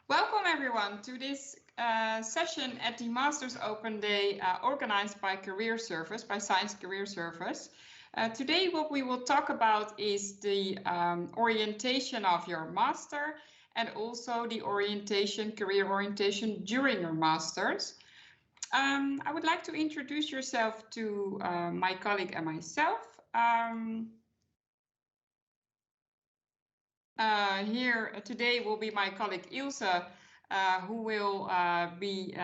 Welcome everyone to this session at the Masters Open Day organized by Career Service, by Science Career Service. Today what we will talk about is the orientation of your master and also the career orientation during your masters. I would like to introduce yourself to my colleague and myself. Here today will be my colleague Ilse, who will be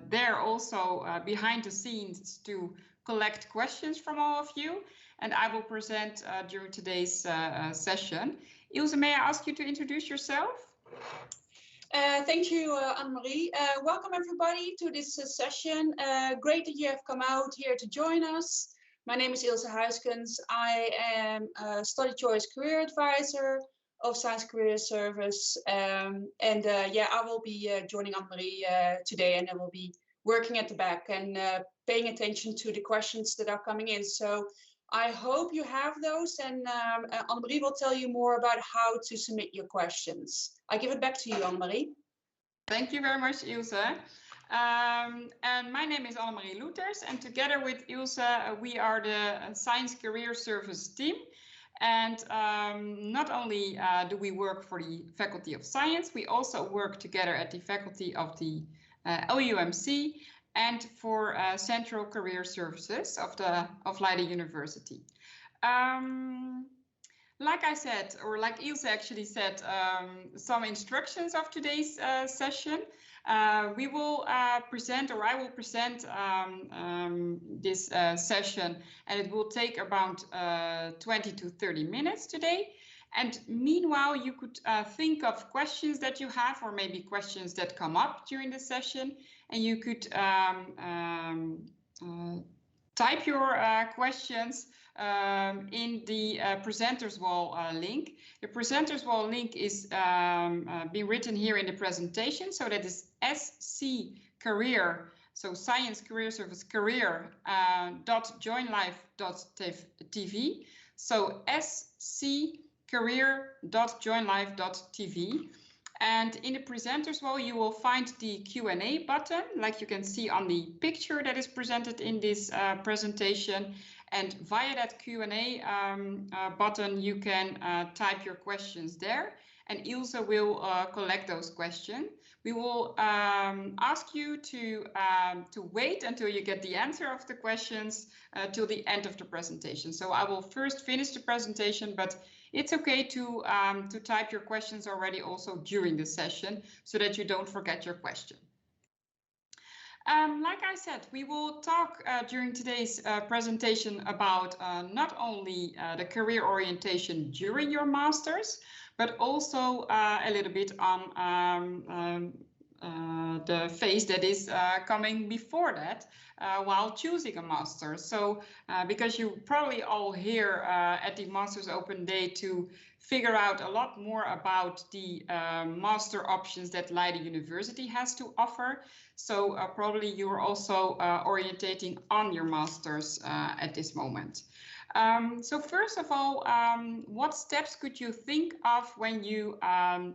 there also behind the scenes to collect questions from all of you. And I will present during today's session. Ilse, may I ask you to introduce yourself? Thank you, Annemarie. Welcome everybody to this session. Great that you have come out here to join us. My name is Ilse Huiskens. I am a study choice career advisor of Science Career Service. I will be joining Annemarie today, and I will be working at the back and paying attention to the questions that are coming in. So I hope you have those, and Annemarie will tell you more about how to submit your questions. I give it back to you, Annemarie. Thank you very much, Ilse. And my name is Annemarie Loeters, and together with Ilse, we are the Science Career Service team. And not only do we work for the Faculty of Science, we also work together at the Faculty of the LUMC and for Central Career Services of Leiden University. Like I said, or like Ilse actually said, some instructions of today's session. We will present, or I will present this session, and it will take about 20 to 30 minutes today. And meanwhile, you could think of questions that you have, or maybe questions that come up during the session, and you could type your questions in the presenters wall link. The presenters wall link is being written here in the presentation, so that is SC Career, so Science Career Service Career .joinlive.tv. So sccareer.joinlive.tv. And in the presenters wall, you will find the Q&A button, like you can see on the picture that is presented in this presentation. And via that Q&A button, you can type your questions there, and Ilse will collect those questions. We will ask you to wait until you get the answer of the questions till the end of the presentation. So I will first finish the presentation, but it's okay to type your questions already also during the session, so that you don't forget your question. Like I said, we will talk during today's presentation about not only the career orientation during your masters, but also a little bit on the phase that is coming before that while choosing a master. So because you probably all here at the Masters Open Day to figure out a lot more about the master options that Leiden University has to offer. So probably you're also orientating on your masters at this moment. So first of all, what steps could you think of when you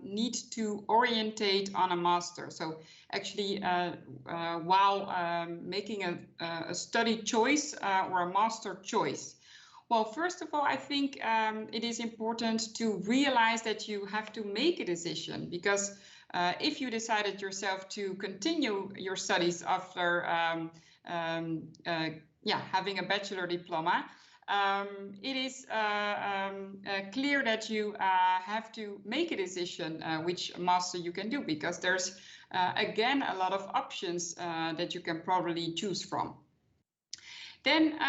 need to orientate on a master? So actually, while making a study choice or a master choice. Well, first of all, I think it is important to realize that you have to make a decision, because if you decided yourself to continue your studies after having a bachelor diploma, it is clear that you have to make a decision which master you can do, because there's again a lot of options that you can probably choose from. Then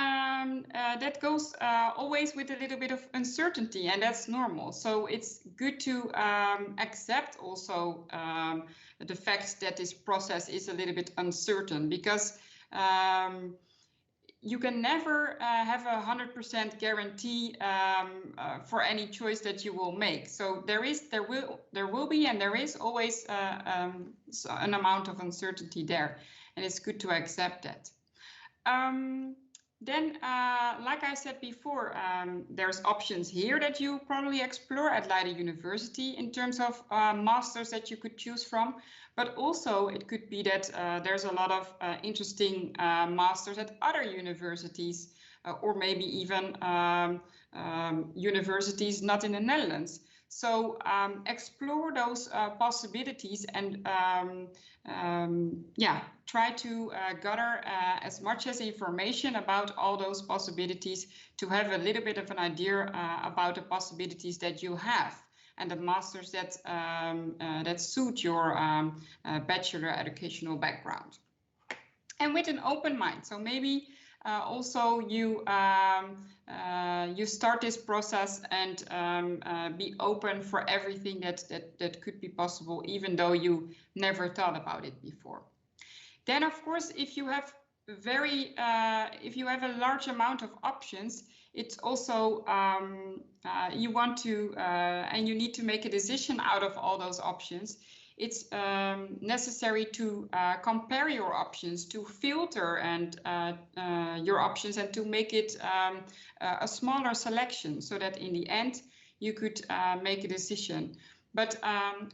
that goes always with a little bit of uncertainty, and that's normal. So it's good to accept also the fact that this process is a little bit uncertain, because you can never have a 100% guarantee for any choice that you will make. So there will be, and there is always an amount of uncertainty there, and it's good to accept that. Then, like I said before, there's options here that you probably explore at Leiden University in terms of masters that you could choose from. But also it could be that there's a lot of interesting masters at other universities, or maybe even universities not in the Netherlands. So explore those possibilities and yeah, try to gather as much as information about all those possibilities to have a little bit of an idea about the possibilities that you have and the masters that that suit your bachelor educational background. And with an open mind. So maybe also you you start this process and be open for everything that could be possible, even though you never thought about it before. Then, of course, if you have if you have a large amount of options, it's also you want to and you need to make a decision out of all those options. It's necessary to compare your options, to filter and your options, and to make it a smaller selection, so that in the end you could make a decision. But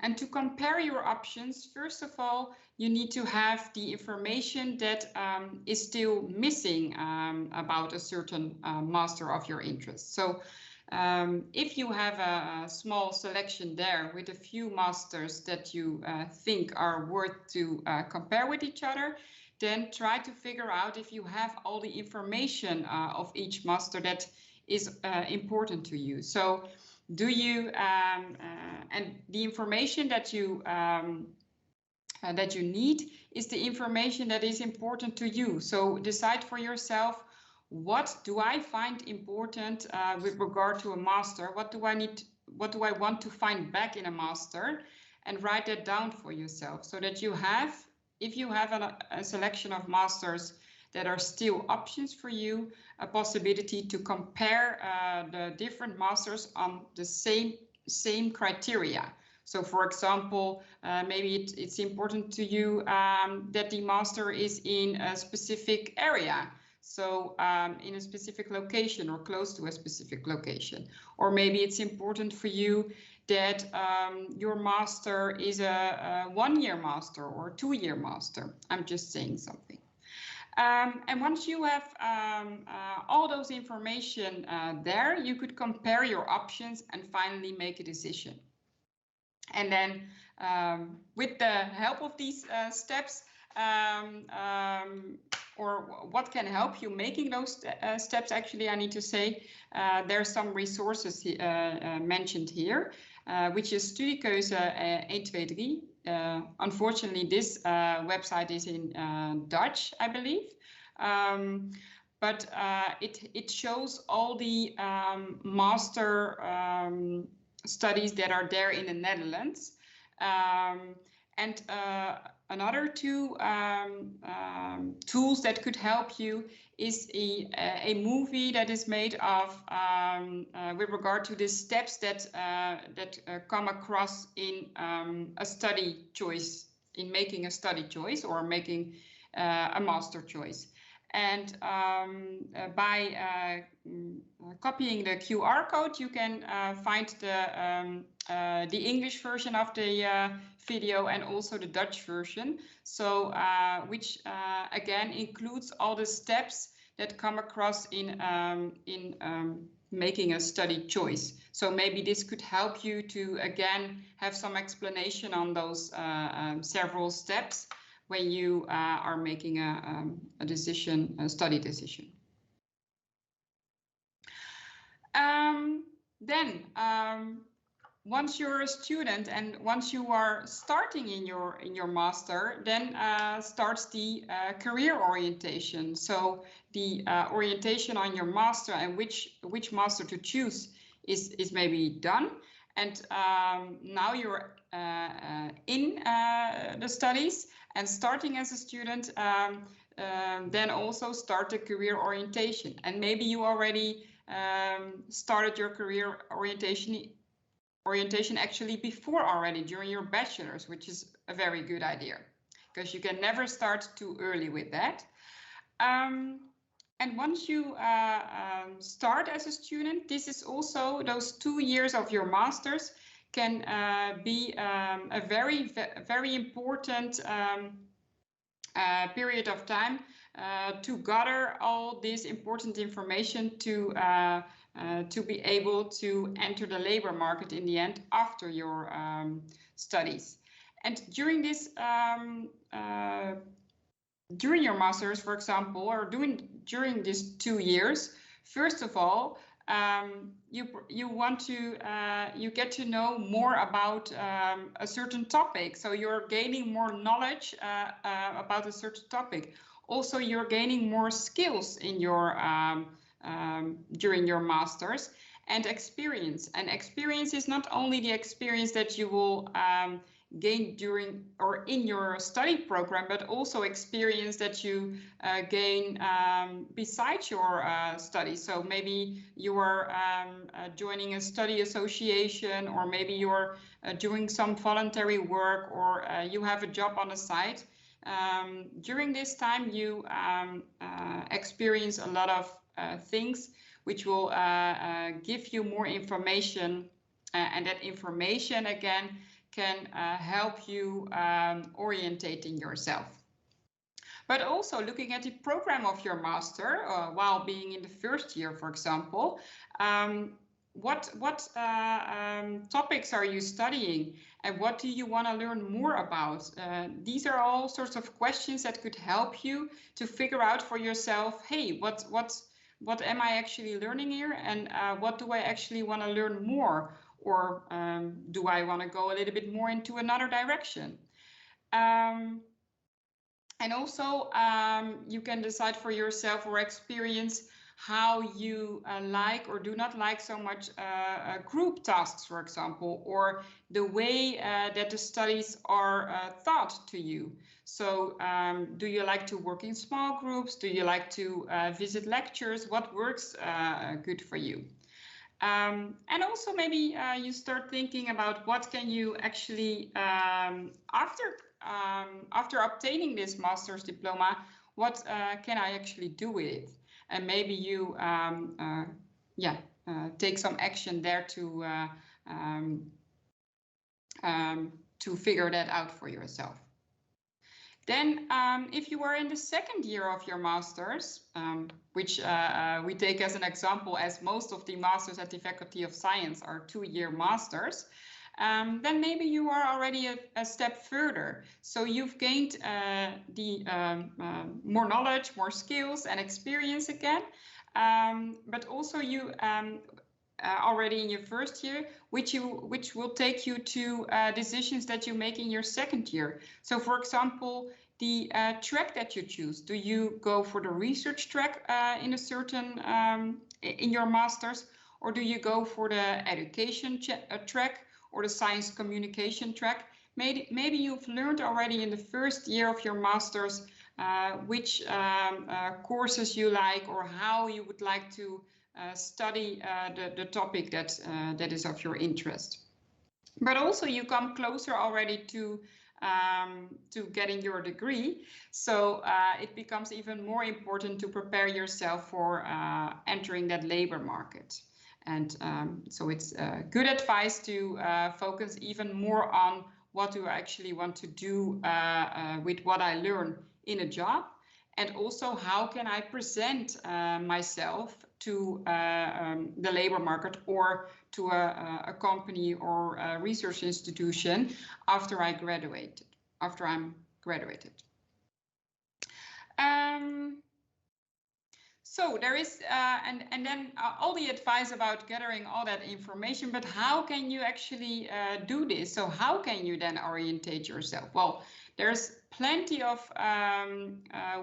and to compare your options, first of all, you need to have the information that is still missing about a certain master of your interest. So if you have a small selection there with a few masters that you think are worth to compare with each other, then try to figure out if you have all the information of each master that is important to you. So do you and the information that you need is the information that is important to you. So decide for yourself, what do I find important with regard to a master? What do I need? What do I want to find back in a master? And write that down for yourself, so that you have, if you have a selection of masters that are still options for you, a possibility to compare the different masters on the same criteria. So, for example, maybe it's important to you that the master is in a specific area. So in a specific location or close to a specific location. Or maybe it's important for you that your master is a 1-year master or a 2-year master. I'm just saying something. And once you have all those information there, you could compare your options and finally make a decision. And then with the help of these steps, or what can help you making those steps, actually, I need to say, there are some resources mentioned here, which is Studiekeuze 123. Unfortunately, this website is in Dutch, I believe. But it shows all the master studies that are there in the Netherlands. And another two tools that could help you is a movie that is made of with regard to the steps that come across in a study choice, in making a study choice or making a master choice. And by copying the QR code, you can find the English version of the video and also the Dutch version. So which again includes all the steps that come across in making a study choice. So maybe this could help you to again have some explanation on those several steps when you are making a decision, a study decision. Then once you're a student and once you are starting in your master, then starts the career orientation. So the orientation on your master and which master to choose is maybe done. And now you're in the studies and starting as a student, then also start the career orientation. And maybe you already started your career orientation actually before already during your bachelor's, which is a very good idea because you can never start too early with that. And once you start as a student, this is also those 2 years of your master's can be a very important period of time to gather all this important information to be able to enter the labor market in the end after your studies. And during this during your master's, for example, or during these 2 years, first of all, you want to you get to know more about a certain topic. So you're gaining more knowledge about a certain topic. Also, you're gaining more skills in your during your master's, and experience. And experience is not only the experience that you will gain during or in your study program, but also experience that you gain besides your study. So maybe you are joining a study association, or maybe you're doing some voluntary work, or you have a job on the side. During this time, you experience a lot of things which will give you more information, and that information again can help you orientating yourself. But also looking at the program of your master while being in the first year, for example, what topics are you studying, and what do you want to learn more about? These are all sorts of questions that could help you to figure out for yourself, hey, what am I actually learning here, and what do I actually want to learn more? Or do I want to go a little bit more into another direction? And also you can decide for yourself or experience how you like or do not like so much group tasks, for example, or the way that the studies are taught to you. So do you like to work in small groups? Do you like to visit lectures? What works good for you? And also maybe you start thinking about what can you actually, after obtaining this master's diploma, what can I actually do with it? And maybe you take some action there to figure that out for yourself. Then if you are in the second year of your master's, which we take as an example, as most of the masters at the Faculty of Science are 2-year masters, then maybe you are already a step further. So you've gained more knowledge, more skills and experience again, but also you already in your first year, which will take you to decisions that you make in your second year. So for example, the track that you choose, do you go for the research track in a certain in your master's, or do you go for the education track or the science communication track? Maybe you've learned already in the first year of your master's which courses you like, or how you would like to study the topic that is of your interest. But also you come closer already to getting your degree, so it becomes even more important to prepare yourself for entering that labor market. And so it's good advice to focus even more on what do I actually want to do with what I learn in a job, and also how can I present myself to the labor market or to a company or a research institution after I'm graduated. So there is, and then all the advice about gathering all that information, but how can you actually do this? So how can you then orientate yourself? Well, there's plenty of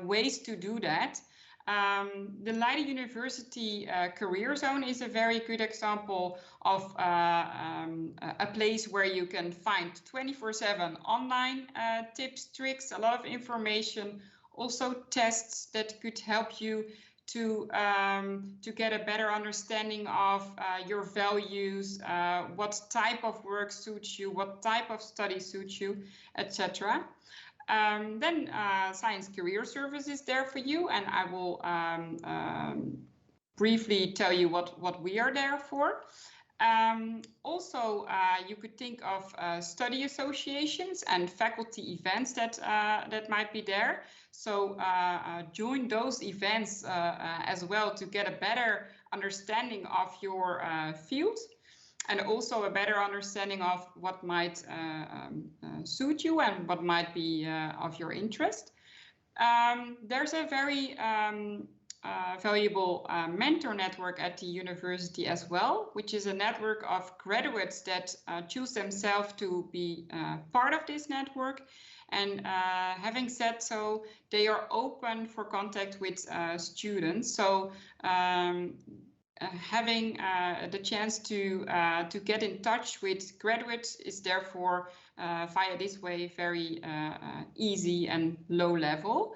ways to do that. The Leiden University Career Zone is a very good example of a place where you can find 24/7 online tips, tricks, a lot of information, also tests that could help you to get a better understanding of your values, what type of work suits you, what type of study suits you, etc. Then Science Career Service is there for you, and I will briefly tell you what we are there for. Also, you could think of study associations and faculty events that might be there. So join those events as well to get a better understanding of your field, and also a better understanding of what might suit you and what might be of your interest. There's a very valuable mentor network at the university as well, which is a network of graduates that choose themselves to be part of this network. And having said so, they are open for contact with students. So having the chance to get in touch with graduates is therefore via this way very easy and low level.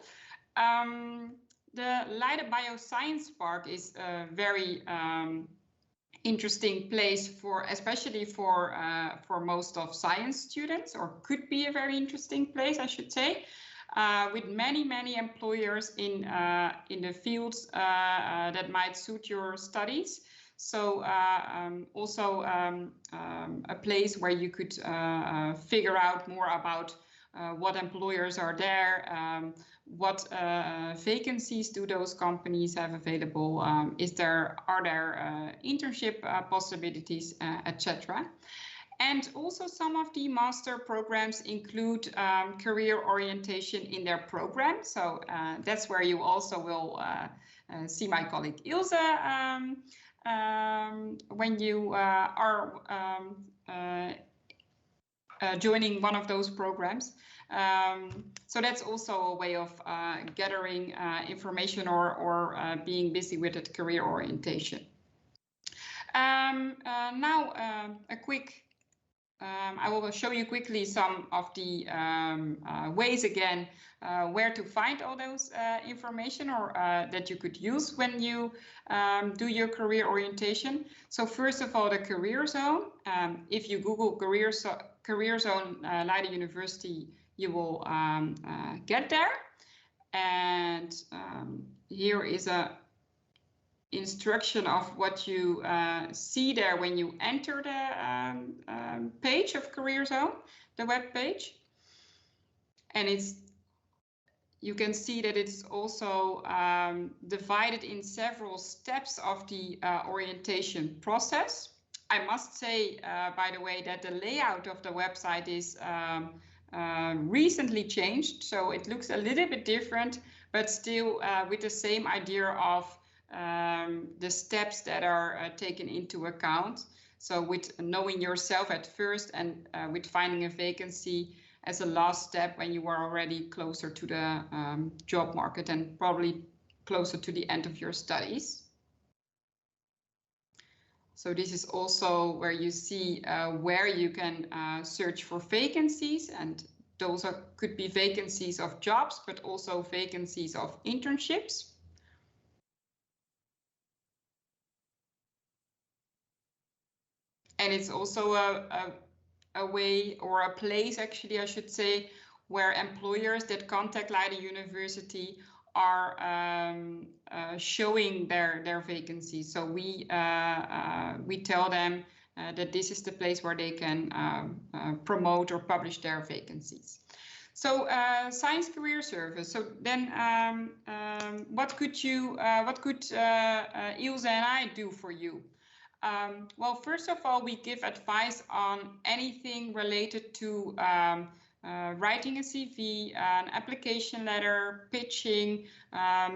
The Leiden Bioscience Park is a very interesting place for, especially for most of science students, or could be a very interesting place, I should say, with many employers in the fields that might suit your studies. So also a place where you could figure out more about what employers are there, what vacancies do those companies have available, are there internship possibilities, etc. And also some of the master programs include career orientation in their program. So that's where you also will see my colleague Ilse when you are joining one of those programs. So that's also a way of gathering information or being busy with it, career orientation. Now a quick I will show you quickly some of the ways again where to find all those information or that you could use when you do your career orientation. So first of all, the career zone. If you Google career zone Leiden University, you will get there. And here is a instruction of what you see there when you enter the page of Career Zone, the web page. And you can see that it's also divided in several steps of the orientation process. I must say, by the way, that the layout of the website is recently changed, so it looks a little bit different, but still with the same idea of the steps that are taken into account. So with knowing yourself at first and with finding a vacancy as a last step when you are already closer to the job market and probably closer to the end of your studies. So this is also where you see where you can search for vacancies, and those could be vacancies of jobs, but also vacancies of internships. And it's also a way, or a place actually, I should say, where employers that contact Leiden University are showing their vacancies. So we tell them that this is the place where they can promote or publish their vacancies. So Science Career Service. So then what could Ilse and I do for you? Well, first of all, we give advice on anything related to writing a CV, an application letter, pitching,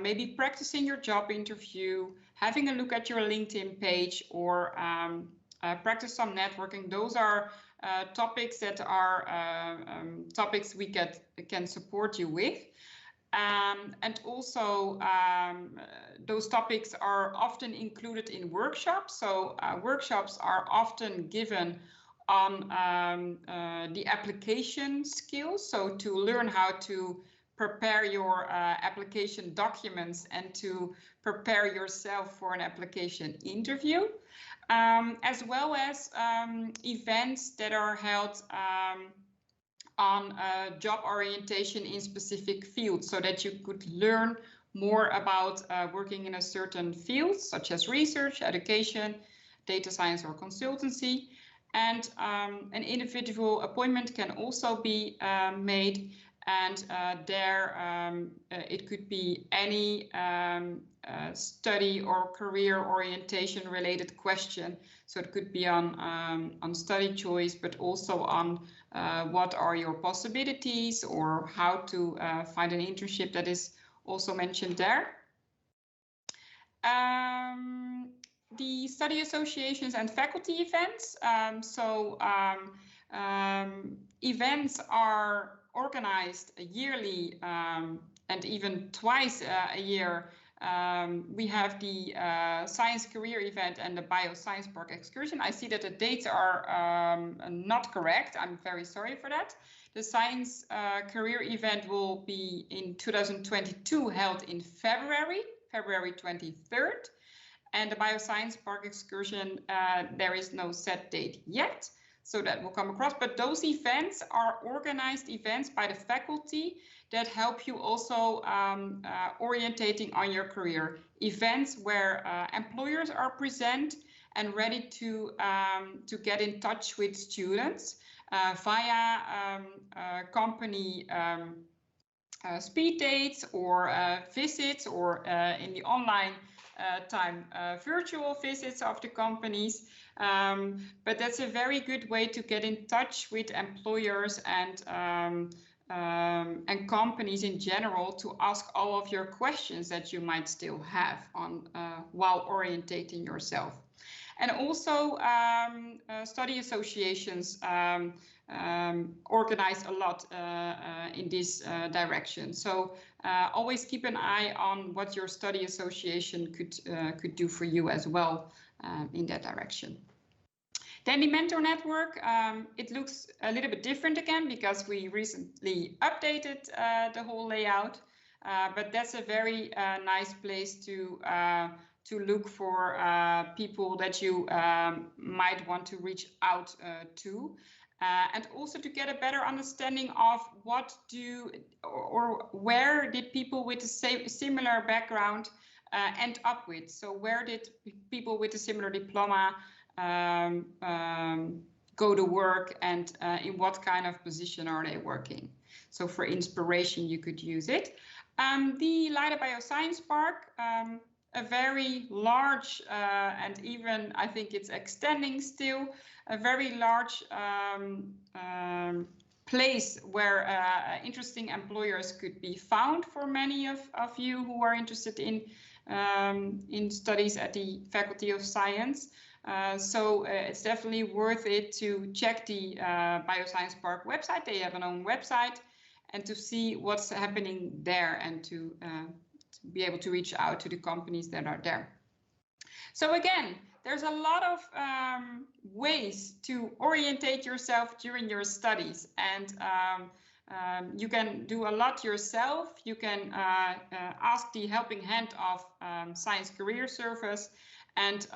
maybe practicing your job interview, having a look at your LinkedIn page, or practice some networking. Those are topics that are topics we can support you with. And also those topics are often included in workshops. So workshops are often given on the application skills. So to learn how to prepare your application documents and to prepare yourself for an application interview, as well as events that are held on job orientation in specific fields, so that you could learn more about working in a certain field, such as research, education, data science, or consultancy. And an individual appointment can also be made, and it could be any study or career orientation related question. So it could be on study choice, but also on what are your possibilities, or how to find an internship, that is also mentioned there. The study associations and faculty events. Events are organized yearly and even twice a year. We have the Science Career Event and the Bioscience Park Excursion. I see that the dates are not correct. I'm very sorry for that. The Science Career Event will be in 2022, held in February 23rd. And the Bioscience Park Excursion, there is no set date yet, so that will come across. But those events are organized events by the faculty that help you also orientating on your career. Events where employers are present and ready to get in touch with students via company speed dates or visits, or in the online time virtual visits of the companies. But that's a very good way to get in touch with employers and companies in general, to ask all of your questions that you might still have on while orientating yourself. And also study associations organize a lot in this direction. So always keep an eye on what your study association could do for you as well in that direction. Then the Dementor Network, it looks a little bit different again, because we recently updated the whole layout. But that's a very nice place to look for people that you might want to reach out to. And also to get a better understanding of where did people with the similar background end up with. So where did people with a similar diploma go to work, and in what kind of position are they working? So for inspiration, you could use it. The Leiden Bioscience Park, a very large, and even I think it's extending still, a very large place where interesting employers could be found for many of you who are interested in studies at the Faculty of Science. So it's definitely worth it to check the Bioscience Park website. They have an own website, and to see what's happening there, and to be able to reach out to the companies that are there. So again, there's a lot of ways to orientate yourself during your studies, and you can do a lot yourself. You can ask the helping hand of Science Career Service, and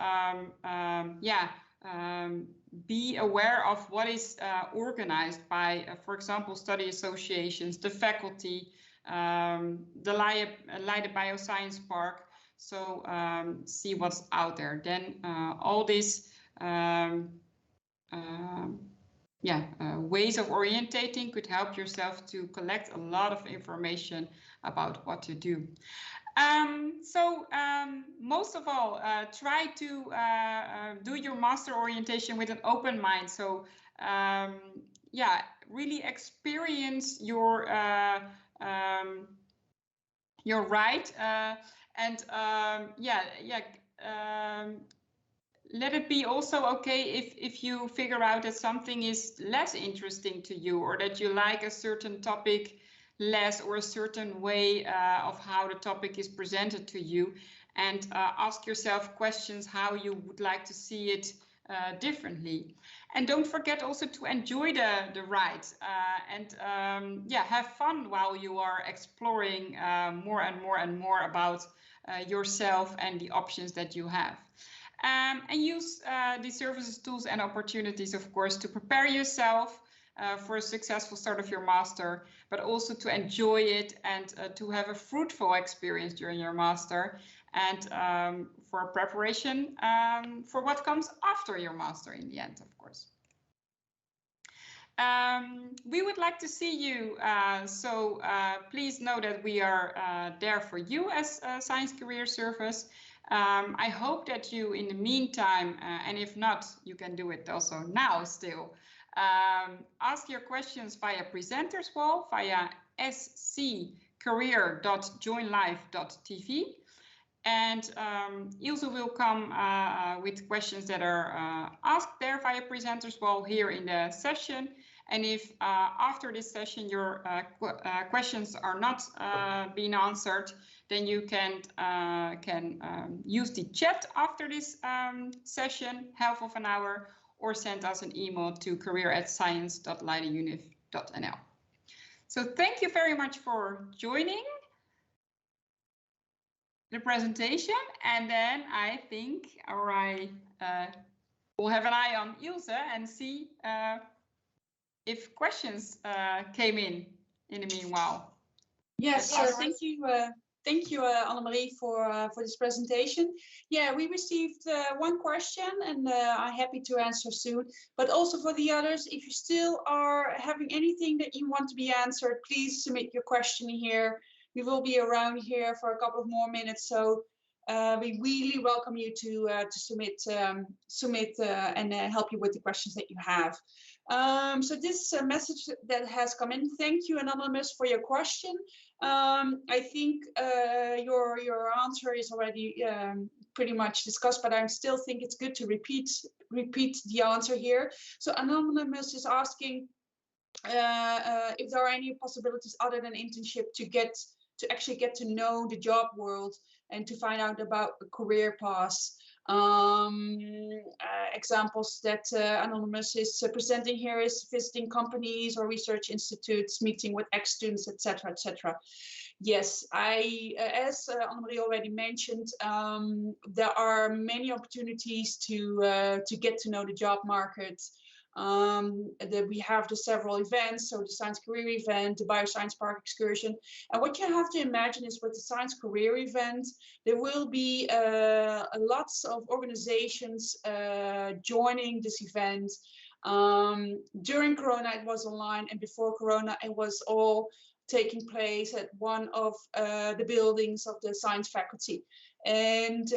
be aware of what is organized by, for example, study associations, the faculty, the Leiden Bioscience Park. So see what's out there. Then all these ways of orientating could help yourself to collect a lot of information about what to do. Most of all, try to do your master orientation with an open mind. So really experience your right, and let it be also okay if you figure out that something is less interesting to you, or that you like a certain topic less, or a certain way of how the topic is presented to you, and ask yourself questions how you would like to see it differently. And don't forget also to enjoy the ride, and have fun while you are exploring more and more about yourself and the options that you have. And use the services, tools and opportunities, of course, to prepare yourself for a successful start of your master, but also to enjoy it and to have a fruitful experience during your master, and for preparation for what comes after your master in the end, of course. We would like to see you, so please know that we are there for you as Science Career Service. I hope that you, in the meantime, and if not, you can do it also now still, ask your questions via Presenters Wall, via sccareer.joinlive.tv. And Ilse will come with questions that are asked there via Presenters Wall here in the session. And if after this session your questions are not being answered, then you can use the chat after this session, half of an hour, or send us an email to career@science.leidenuniv.nl. So thank you very much for joining the presentation, and then I think we'll have an eye on Ilse and see if questions came in the meanwhile. Yes, thank you, Annemarie, for this presentation. Yeah, we received one question, and I'm happy to answer soon. But also for the others, if you still are having anything that you want to be answered, please submit your question here. We will be around here for a couple of more minutes, so we really welcome you to submit and help you with the questions that you have. So this message that has come in, thank you, Anonymous, for your question. I think your answer is already pretty much discussed, but I still think it's good to repeat the answer here. So Anonymous is asking if there are any possibilities other than internship to actually get to know the job world and to find out about a career path. Examples that Anonymous is presenting here is visiting companies or research institutes, meeting with ex-students, etc., etc. Yes, as Annemarie already mentioned, there are many opportunities to get to know the job market. We have the several events, so the Science Career event, the Bioscience Park Excursion. And what you have to imagine is with the Science Career event, there will be lots of organizations joining this event. During Corona, it was online, and before Corona, it was all taking place at one of the buildings of the science faculty. And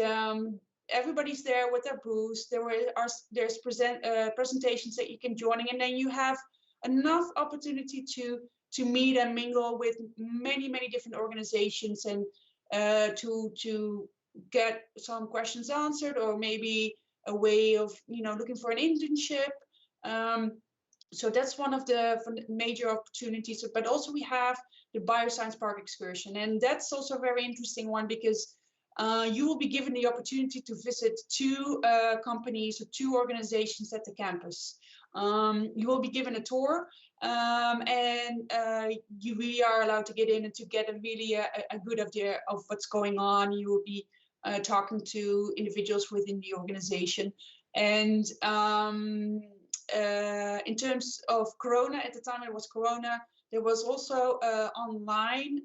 everybody's there with their booths. There's presentations that you can join, and then you have enough opportunity to meet and mingle with many different organizations, and to get some questions answered, or maybe a way of looking for an internship. So that's one of the major opportunities. But also we have the Bioscience Park Excursion, and that's also a very interesting one, because you will be given the opportunity to visit two companies or two organizations at the campus. You will be given a tour, and we are allowed to get in and to get a good idea of what's going on. You will be talking to individuals within the organization. And in terms of Corona, at the time it was Corona, there was also online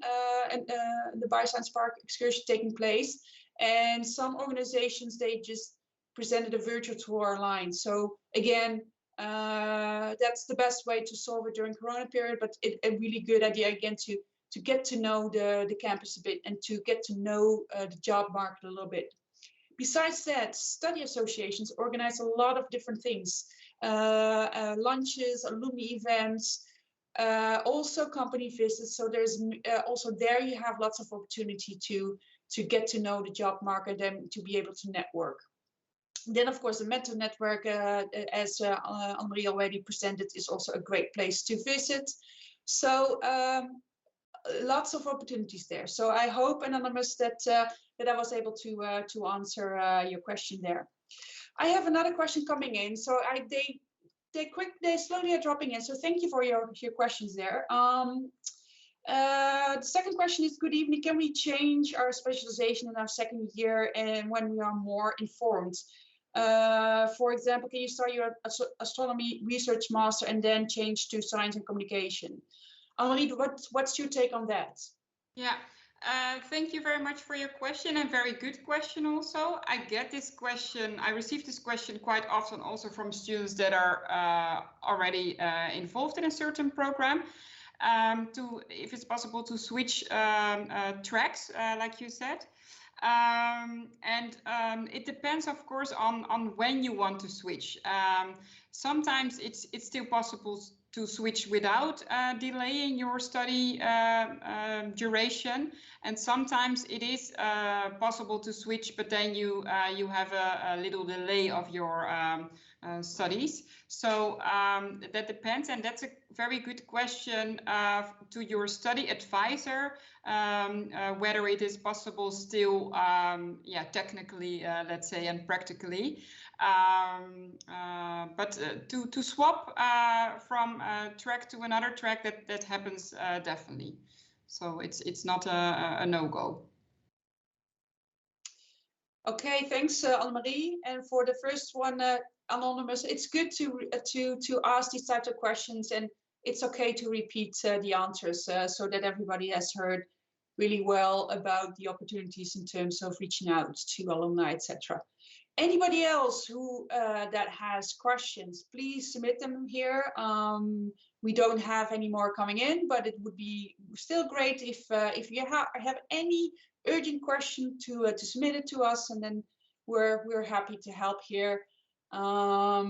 the Bioscience Park Excursion taking place, and some organizations, they just presented a virtual tour online. So again, that's the best way to solve it during Corona period, but a really good idea again to get to know the campus a bit and to get to know the job market a little bit. Besides that, study associations organize a lot of different things, lunches, alumni events, also company visits. So there's also there you have lots of opportunity to get to know the job market and to be able to network. Then of course the Dementor Network, as Annemarie already presented, is also a great place to visit. So lots of opportunities there. So I hope, Anonymous, that I was able to answer your question there. I have another question coming in. So they slowly are dropping in. So thank you for your questions there. The second question is, good evening. Can we change our specialization in our second year and when we are more informed? For example, can you start your astronomy research master and then change to science and communication? Annemarie, what's your take on that? Yeah, thank you very much for your question, and very good question also. I get this question, I receive this question quite often also from students that are already involved in a certain program. If it's possible to switch tracks, like you said. It depends, of course, on when you want to switch. Sometimes it's still possible to switch without delaying your study duration, and sometimes it is possible to switch, but then you have a little delay of your studies. So that depends, and that's a very good question to your study advisor, whether it is possible still, technically, let's say, and practically. But to swap from a track to another track, that happens definitely. So it's not a no-go. Okay, thanks, Annemarie. And for the first one, Anonymous, it's good to ask these types of questions, and it's okay to repeat the answers so that everybody has heard really well about the opportunities in terms of reaching out to alumni, etc. Anybody else who that has questions, please submit them here. We don't have any more coming in, but it would be still great if you have any urgent question to submit it to us, and then we're happy to help here. I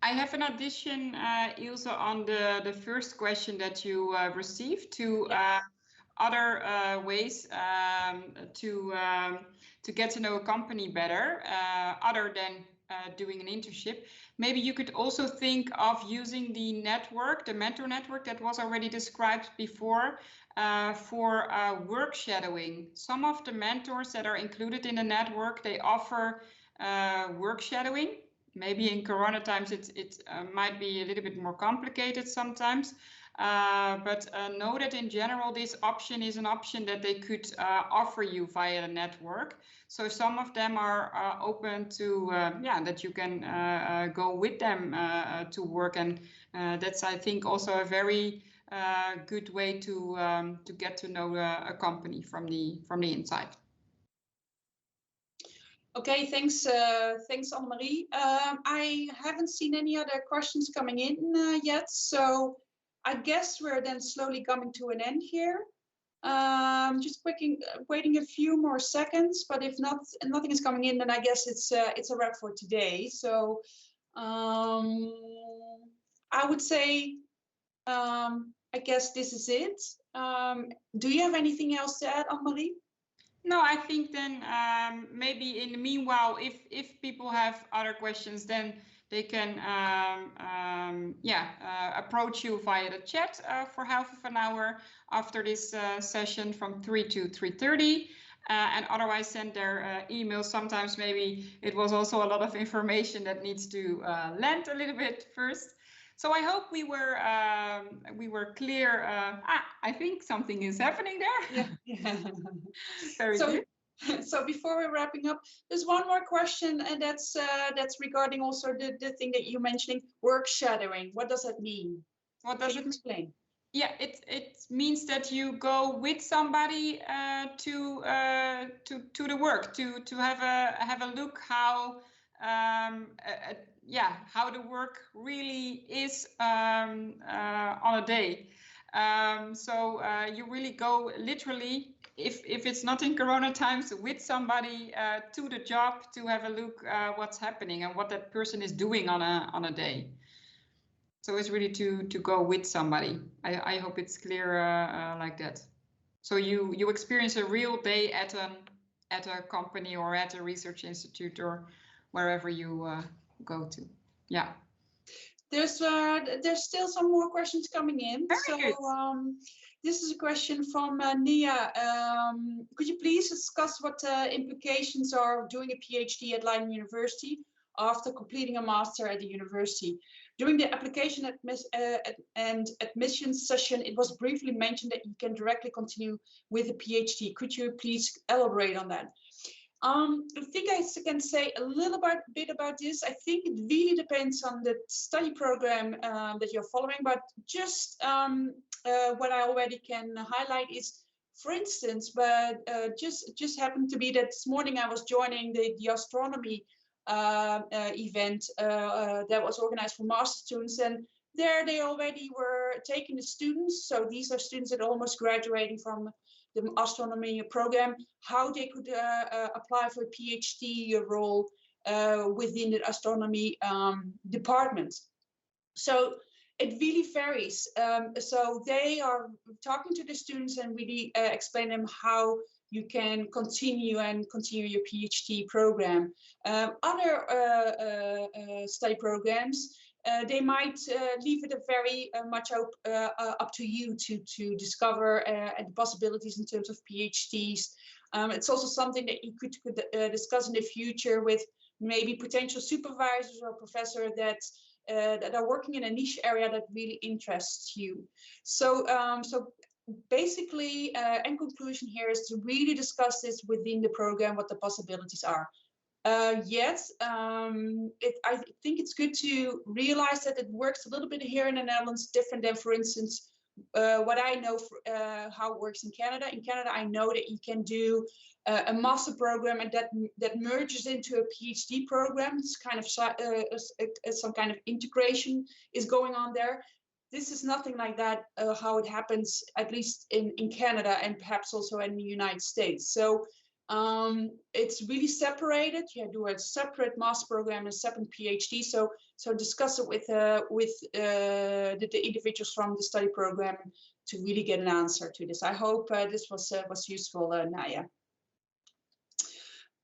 have an addition, Ilse, on the first question that you received to other ways to get to know a company better, other than doing an internship. Maybe you could also think of using the network, the Mentor Network that was already described before, for work shadowing. Some of the mentors that are included in the network, they offer work shadowing. Maybe in Corona times it might be a little bit more complicated sometimes. But know that in general, this option is an option that they could offer you via the network. So some of them are open to, that you can go with them to work. And that's, I think, also a very good way to get to know a company from the inside. Okay, thanks, Annemarie. I haven't seen any other questions coming in yet, so I guess we're then slowly coming to an end here. Just waiting a few more seconds, but if nothing is coming in, then I guess it's a wrap for today. So I would say, I guess this is it. Do you have anything else to add, Annemarie? No, I think then maybe in the meanwhile, if people have other questions, then they can approach you via the chat for half of an hour after this session from 3 to 3:30. And otherwise send their email. Sometimes maybe it was also a lot of information that needs to land a little bit first. So I hope we were clear. I think something is happening there. Yeah. Very good. So before we're wrapping up, there's one more question, and that's regarding also the thing that you're mentioning, work shadowing. What does that mean? What does it explain? Yeah, it means that you go with somebody to the work to have a look how how the work really is on a day. So you really go literally, if it's not in Corona times, with somebody to the job to have a look what's happening and what that person is doing on a day. So it's really to go with somebody. I hope it's clear like that. So you experience a real day at a company or at a research institute or wherever you go to. Yeah. There's still some more questions coming in. Very good. This is a question from Nia. Could you please discuss what the implications are of doing a PhD at Leiden University after completing a master at the university? During the application and admissions session, it was briefly mentioned that you can directly continue with a PhD. Could you please elaborate on that? I think I can say a little bit about this. I think it really depends on the study program that you're following, but just what I already can highlight is, for instance, but just happened to be that this morning I was joining the astronomy event that was organized for master students, and there they already were taking the students. So these are students that are almost graduating from the astronomy program, how they could apply for a PhD role within the astronomy department. So it really varies. So they are talking to the students and really explain them how you can continue your PhD program. Other study programs, they might leave it very much up to you to discover the possibilities in terms of PhDs. It's also something that you could discuss in the future with maybe potential supervisors or professor that are working in a niche area that really interests you. So, so basically, in conclusion here is to really discuss this within the program, what the possibilities are. Yes, I think it's good to realize that it works a little bit here in the Netherlands, different than, for instance, what I know how it works in Canada. In Canada, I know that you can do a master program and that merges into a PhD program. It's kind of some kind of integration is going on there. This is nothing like that, how it happens, at least in Canada and perhaps also in the United States. So it's really separated. You do a separate master program and a separate PhD. So discuss it with the individuals from the study program to really get an answer to this. I hope this was useful, Naya.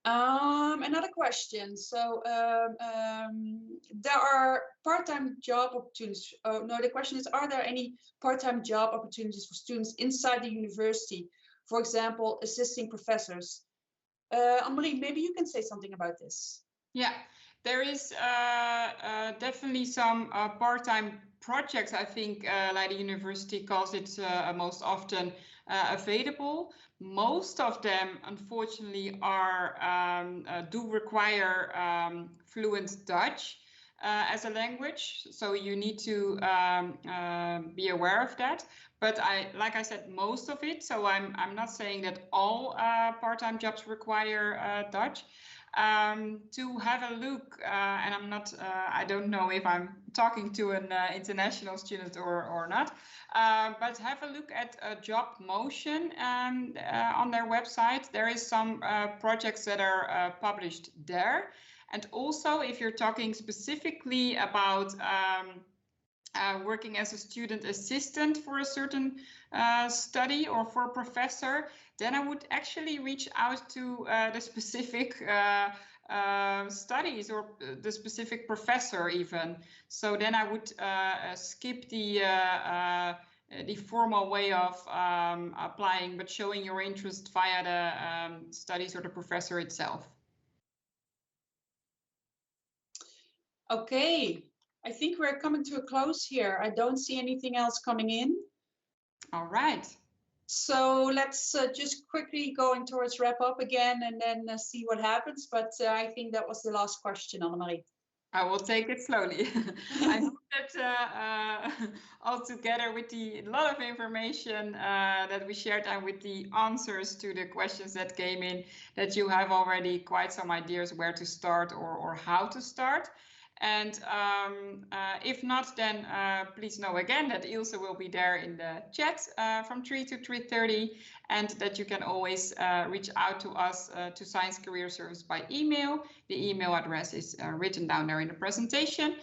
Another question. So there are part-time job opportunities. No, the question is, are there any part-time job opportunities for students inside the university? For example, assisting professors. Annemarie, maybe you can say something about this. Yeah, there is definitely some part-time projects, I think, like the university calls it most often available. Most of them, unfortunately, do require fluent Dutch as a language, so you need to be aware of that. But like I said, most of it. So I'm not saying that all part-time jobs require Dutch. To have a look, and I don't know if I'm talking to an international student or not, but have a look at Job Motion on their website. There is some projects that are published there. And also, if you're talking specifically about working as a student assistant for a certain study or for a professor, then I would actually reach out to the specific studies or the specific professor even. So then I would skip the formal way of applying, but showing your interest via the studies or the professor itself. Okay. I think we're coming to a close here. I don't see anything else coming in. All right. So let's just quickly going towards wrap up again and then see what happens. But I think that was the last question, Annemarie. I will take it slowly. I hope that all together with the lot of information that we shared and with the answers to the questions that came in, that you have already quite some ideas where to start or how to start. And if not, then please know again that Ilse will be there in the chat from 3 to 3:30, and that you can always reach out to us to Science Career Service by email. The email address is written down there in the presentation.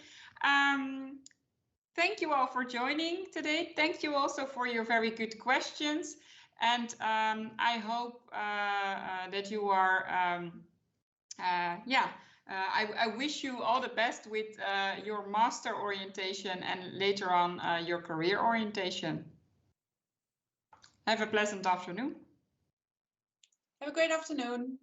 Thank you all for joining today. Thank you also for your very good questions. And I hope that you are, I wish you all the best with your master orientation and later on your career orientation. Have a pleasant afternoon. Have a great afternoon.